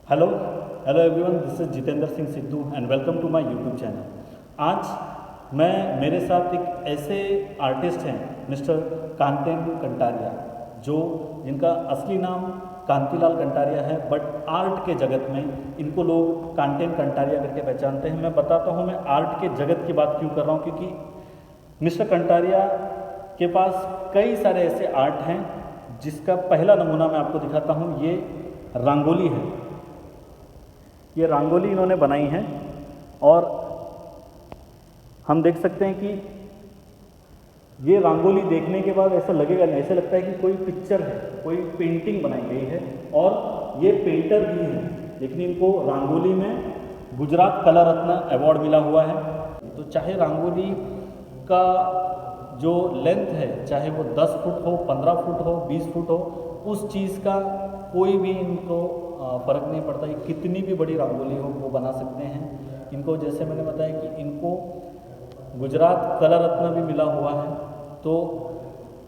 Hello hello everyone, this is Jitendra Singh Sidhu and welcome to my YouTube channel. आज मैं मेरे साथ एक ऐसे आर्टिस्ट हैं मिस्टर कांतेन कंटारिया, जिनका असली नाम कांतिलाल कंटारिया है, बट आर्ट के जगत में इनको लोग कांतेन कंटारिया करके पहचानते हैं। मैं बताता हूँ मैं आर्ट के जगत की बात क्यों कर रहा हूँ, क्योंकि मिस्टर कंटारिया के पास कई सारे ऐसे आर्ट हैं, जिसका पहला नमूना मैं आपको दिखाता हूँ। ये रंगोली है, ये रंगोली इन्होंने बनाई है और हम देख सकते हैं कि ये रंगोली देखने के बाद ऐसा लगेगा नहीं, ऐसा लगता है कि कोई पिक्चर है, कोई पेंटिंग बनाई गई है। और ये पेंटर भी हैं, लेकिन इनको रंगोली में गुजरात कला रत्न अवार्ड मिला हुआ है। तो चाहे रंगोली का जो लेंथ है, चाहे वो 10 फुट हो, 15 फुट हो, 20 फुट हो, उस चीज़ का कोई भी इनको फ़र्क नहीं पड़ता। ये कितनी भी बड़ी रंगोली हो वो बना सकते हैं। इनको जैसे मैंने बताया कि इनको गुजरात कला रत्न भी मिला हुआ है। तो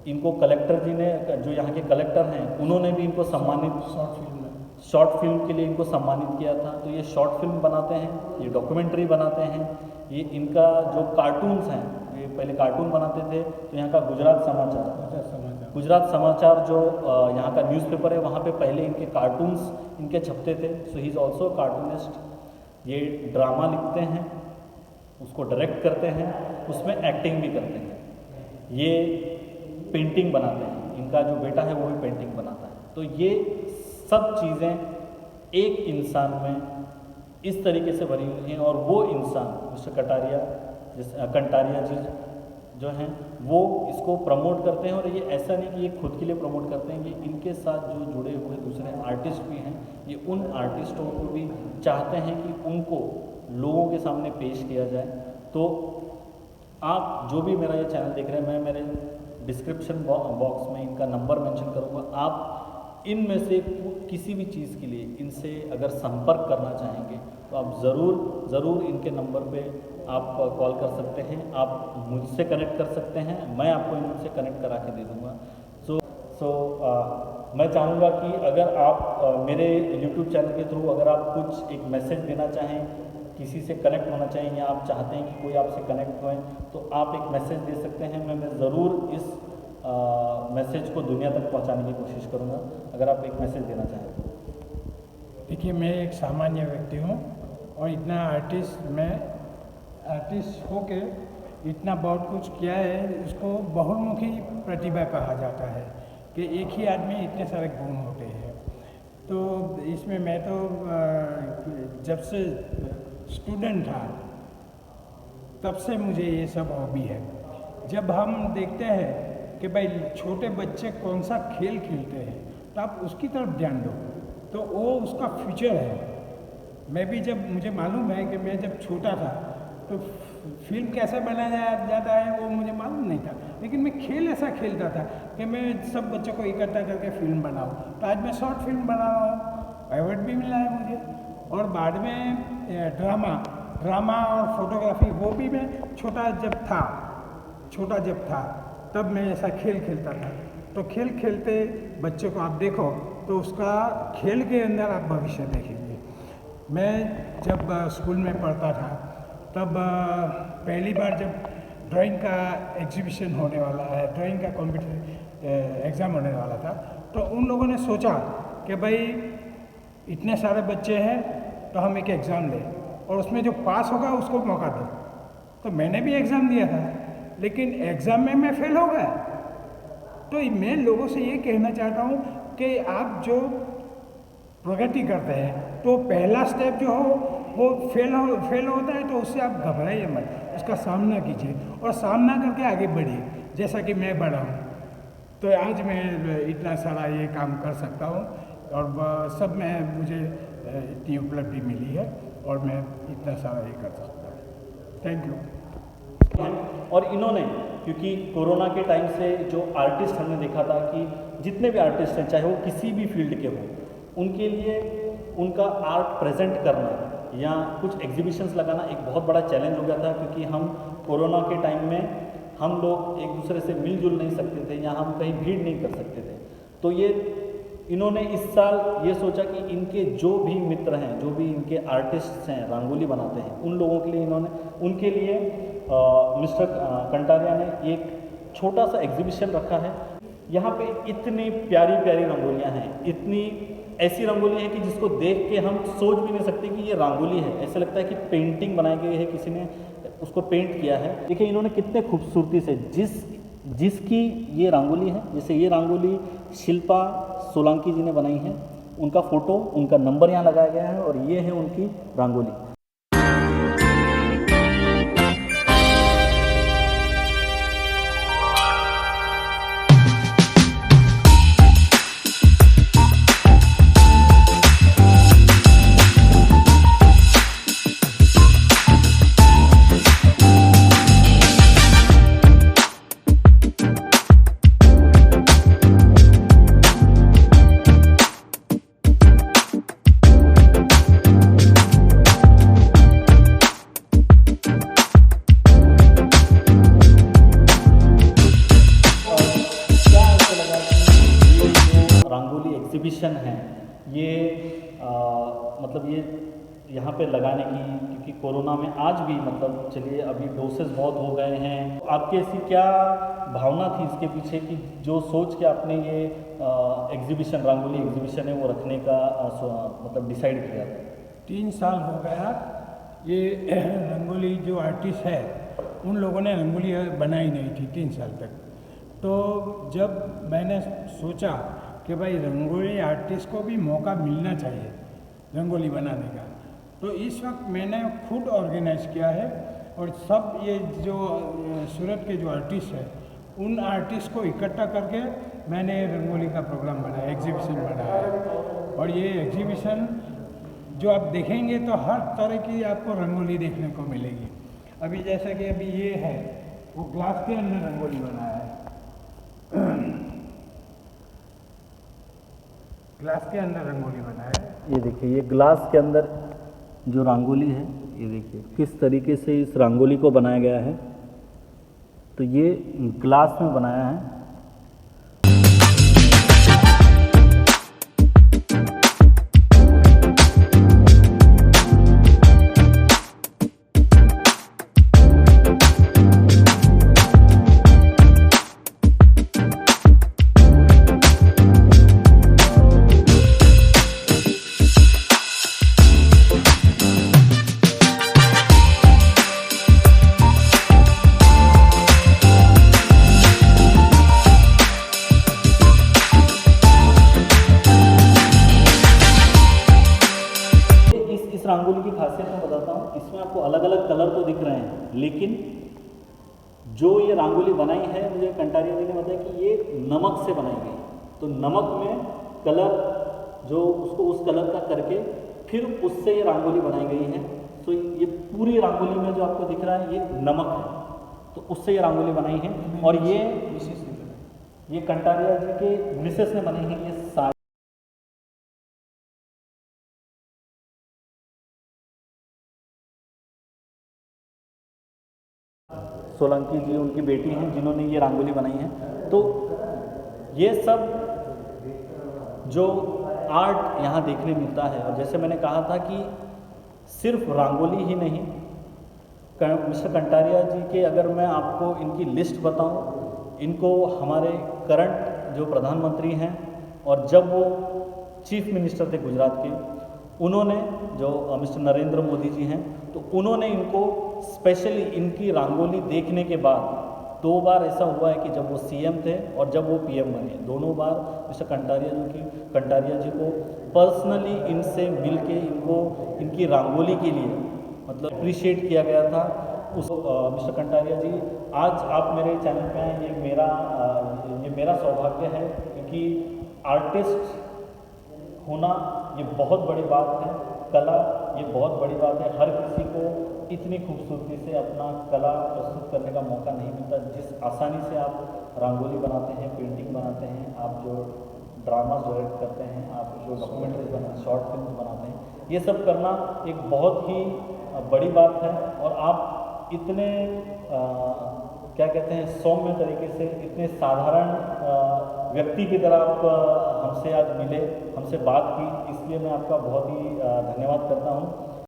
इनको कलेक्टर जी ने, जो यहाँ के कलेक्टर हैं, उन्होंने भी इनको सम्मानित शॉर्ट फिल्म के लिए इनको सम्मानित किया था। तो ये शॉर्ट फिल्म बनाते हैं, ये डॉक्यूमेंट्री बनाते हैं। ये इनका जो कार्टून्स हैं, ये पहले कार्टून बनाते थे। तो यहाँ का गुजरात समाचार जो यहाँ का न्यूज़पेपर है, वहाँ पे पहले इनके कार्टून्स इनके छपते थे। सो ही इज़ ऑल्सो कार्टूनिस्ट। ये ड्रामा लिखते हैं, उसको डायरेक्ट करते हैं, उसमें एक्टिंग भी करते हैं। ये पेंटिंग बनाते हैं, इनका जो बेटा है वो भी पेंटिंग बनाता है। तो ये सब चीज़ें एक इंसान में इस तरीके से भरी हुई हैं, और वो इंसान मिस्टर कंटारिया जी जो हैं वो इसको प्रमोट करते हैं। और ये ऐसा नहीं कि ये खुद के लिए प्रमोट करते हैं, ये इनके साथ जो जुड़े हुए दूसरे आर्टिस्ट भी हैं, ये उन आर्टिस्टों को भी चाहते हैं कि उनको लोगों के सामने पेश किया जाए। तो आप जो भी मेरा ये चैनल देख रहे हैं, मैं मेरे डिस्क्रिप्शन बॉक्स में इनका नंबर मेंशन करूँगा। आप इनमें से किसी भी चीज़ के लिए इनसे अगर संपर्क करना चाहेंगे तो आप ज़रूर इनके नंबर पे आप कॉल कर सकते हैं, आप मुझसे कनेक्ट कर सकते हैं, मैं आपको इनसे कनेक्ट करा के दे दूँगा। मैं चाहूँगा कि अगर आप मेरे YouTube चैनल के थ्रू अगर आप कुछ एक मैसेज देना चाहें, किसी से कनेक्ट होना चाहें, या आप चाहते हैं कि कोई आपसे कनेक्ट होए, तो आप एक मैसेज दे सकते हैं। मैं ज़रूर इस मैसेज को दुनिया तक पहुंचाने की कोशिश करूंगा, अगर आप एक मैसेज देना चाहें तो। देखिए, मैं एक सामान्य व्यक्ति हूँ और इतना आर्टिस्ट होके इतना बहुत कुछ किया है। उसको बहुमुखी प्रतिभा कहा जाता है कि एक ही आदमी इतने सारे गुण होते हैं। तो इसमें मैं तो जब से स्टूडेंट था तब से मुझे ये सब हॉबी है। जब हम देखते हैं कि भाई छोटे बच्चे कौन सा खेल खेलते हैं, तो आप उसकी तरफ ध्यान दो, तो वो उसका फ्यूचर है। मैं भी जब, मुझे मालूम है कि मैं जब छोटा था तो फिल्म कैसे बनाया जाता है वो मुझे मालूम नहीं था, लेकिन मैं खेल ऐसा खेलता था कि मैं सब बच्चों को इकट्ठा करके फिल्म बनाऊँ। तो आज मैं शॉर्ट फिल्म बना रहा हूँ, अवार्ड भी मिला है मुझे। और बाद में ड्रामा और फोटोग्राफी, वो भी मैं छोटा जब था तब मैं ऐसा खेल खेलता था। तो खेल खेलते बच्चों को आप देखो तो उसका खेल के अंदर आप भविष्य देखेंगे। मैं जब स्कूल में पढ़ता था तब पहली बार जब ड्राइंग का एग्जीबिशन होने वाला है, ड्राइंग का कॉम्पिटिशन एग्ज़ाम होने वाला था, तो उन लोगों ने सोचा कि भाई इतने सारे बच्चे हैं तो हम एक एग्ज़ाम लें और उसमें जो पास होगा उसको मौका दो। तो मैंने भी एग्ज़ाम दिया था, लेकिन एग्ज़ाम में मैं फेल हो गया। तो मैं लोगों से ये कहना चाहता हूँ कि आप जो प्रगति करते हैं तो पहला स्टेप जो हो वो फेल होता है, तो उससे आप घबराइए मत, उसका सामना कीजिए और सामना करके आगे बढ़िए, जैसा कि मैं बढ़ा हूँ। तो आज मैं इतना सारा ये काम कर सकता हूँ और सब में मुझे इतनी उपलब्धि मिली है और मैं इतना सारा ये कर सकता हूँ। Thank you. और इन्होंने, क्योंकि कोरोना के टाइम से जो आर्टिस्ट हमने देखा था कि जितने भी आर्टिस्ट हैं, चाहे वो किसी भी फील्ड के हों, उनके लिए उनका आर्ट प्रेजेंट करना या कुछ एग्जीबिशंस लगाना एक बहुत बड़ा चैलेंज हो गया था। क्योंकि हम कोरोना के टाइम में हम लोग एक दूसरे से मिलजुल नहीं सकते थे, या हम कहीं भीड़ नहीं कर सकते थे। तो ये इन्होंने इस साल ये सोचा कि इनके जो भी मित्र हैं, जो भी इनके आर्टिस्ट्स हैं, रंगोली बनाते हैं, उन लोगों के लिए इन्होंने उनके लिए मिस्टर कंटारिया ने एक छोटा सा एग्जीबिशन रखा है। यहाँ पे इतनी प्यारी प्यारी रंगोलियाँ हैं, इतनी ऐसी रंगोली है कि जिसको देख के हम सोच भी नहीं सकते कि ये रंगोली है। ऐसा लगता है कि पेंटिंग बनाई गई है, किसी ने उसको पेंट किया है। देखिए इन्होंने कितने खूबसूरती से जिसकी ये रंगोली है, जैसे ये रंगोली शिल्पा सोलंकी जी ने बनाई है, उनका फ़ोटो, उनका नंबर यहाँ लगाया गया है और ये है उनकी रंगोली। एग्जीबिशन है ये मतलब ये यहाँ पे लगाने की, क्योंकि कोरोना में आज भी मतलब चलिए अभी डोसेस बहुत हो गए हैं, आपकी ऐसी क्या भावना थी इसके पीछे कि जो सोच के आपने ये एग्जीबिशन, रंगोली एग्जीबिशन है वो रखने का मतलब डिसाइड किया? 3 साल हो गया ये रंगोली जो आर्टिस्ट है उन लोगों ने रंगोली बनाई नहीं थी 3 साल तक। तो जब मैंने सोचा कि भाई रंगोली आर्टिस्ट को भी मौका मिलना चाहिए रंगोली बनाने का, तो इस वक्त मैंने खुद ऑर्गेनाइज किया है और सब ये जो सूरत के जो आर्टिस्ट हैं उन आर्टिस्ट को इकट्ठा करके मैंने रंगोली का प्रोग्राम बनाया, एग्जीबिशन बनाया है। और ये एग्जीबिशन जो आप देखेंगे तो हर तरह की आपको रंगोली देखने को मिलेगी। अभी जैसा कि अभी ये है वो ग्लास के अंदर रंगोली बनाया है, ग्लास के अंदर रंगोली बनाया है। ये देखिए ये ग्लास के अंदर जो रंगोली है, ये देखिए किस तरीके से इस रंगोली को बनाया गया है। तो ये ग्लास में बनाया है। रंगोली की खासियत मैं बताता हूँ, इसमें आपको अलग अलग कलर तो दिख रहे हैं, लेकिन जो ये रंगोली बनाई है, मुझे कंटारिया जी ने बताया कि ये नमक से बनाई गई। तो नमक में कलर जो उसको उस कलर का करके फिर उससे ये रंगोली बनाई गई है। तो ये पूरी रंगोली में जो आपको दिख रहा है ये नमक है, तो उससे ये रंगोली बनाई है। और ये कंटारिया जी के मिसेस ने बनाई है। ये साड़ी सोलंकी जी उनकी बेटी हैं जिन्होंने ये रंगोली बनाई है। तो ये सब जो आर्ट यहाँ देखने मिलता है, और जैसे मैंने कहा था कि सिर्फ रंगोली ही नहीं, मिस्टर कंटारिया जी के अगर मैं आपको इनकी लिस्ट बताऊं, इनको हमारे करंट जो प्रधानमंत्री हैं और जब वो चीफ मिनिस्टर थे गुजरात के, उन्होंने जो मिस्टर नरेंद्र मोदी जी हैं, तो उन्होंने इनको स्पेशली इनकी रंगोली देखने के बाद 2 बार ऐसा हुआ है कि जब वो सीएम थे और जब वो पीएम बने, दोनों बार मिस्टर कंटारिया जी को पर्सनली इनसे मिलके इनको इनकी रंगोली के लिए मतलब अप्रिशिएट किया गया था। मिस्टर कंटारिया जी, आज आप मेरे चैनल पे हैं, ये मेरा सौभाग्य है, क्योंकि आर्टिस्ट होना ये बहुत बड़ी बात है, कला ये बहुत बड़ी बात है। हर किसी को इतनी खूबसूरती से अपना कला प्रस्तुत करने का मौका नहीं मिलता। जिस आसानी से आप रंगोली बनाते हैं, पेंटिंग बनाते हैं, आप जो ड्रामास डायरेक्ट करते हैं, आप जो डॉक्यूमेंट्रीज बनाते, शॉर्ट फिल्म बनाते हैं, ये सब करना एक बहुत ही बड़ी बात है। और आप इतने क्या कहते हैं सौम्य तरीके से, इतने साधारण व्यक्ति की तरह आप हमसे आज मिले, हमसे बात की, इसलिए मैं आपका बहुत ही धन्यवाद करता हूँ।